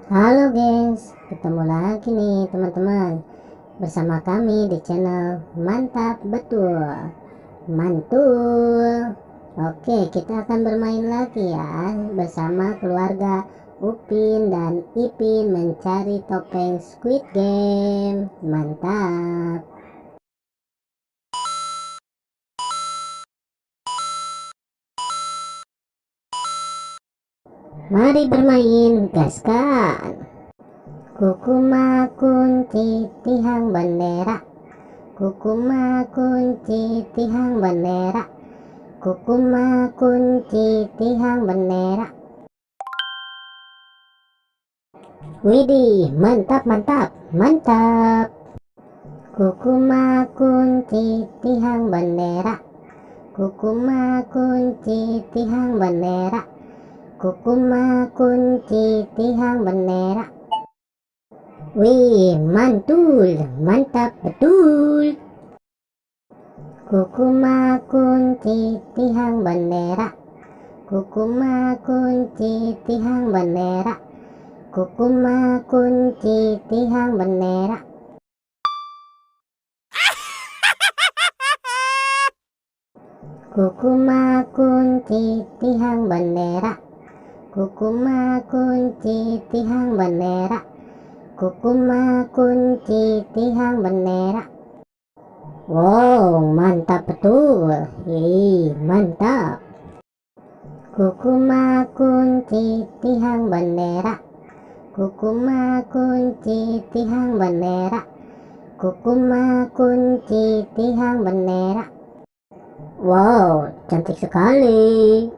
Halo gengs, ketemu lagi nih teman-teman bersama kami di channel Mantap Betul Mantul. Oke, kita akan bermain lagi ya bersama keluarga Upin dan Ipin mencari topeng Squid Game. Mantap. Mari bermain, gaskan. Kukuma kunci tihang bendera, kukuma kunci tihang bendera, kukuma kunci tihang bendera. Widih, mantap mantap mantap. Kukuma kunci tihang bendera, kukuma kunci tihang bendera, kukuma kunci tihang bendera. Wih, mantul, mantap betul. Kukuma kunci tihang bendera, kukuma kunci tihang bendera, kukuma kunci tihang bendera. Kukuma kunci tihang bendera, kukuma kunci tihang bendera, kukuma kunci tihang bendera. Wow, mantap betul. Mantap. Kukuma kunci tihang bendera, kukuma kunci tihang bendera, kukuma kunci tihang bendera. Wow, cantik sekali.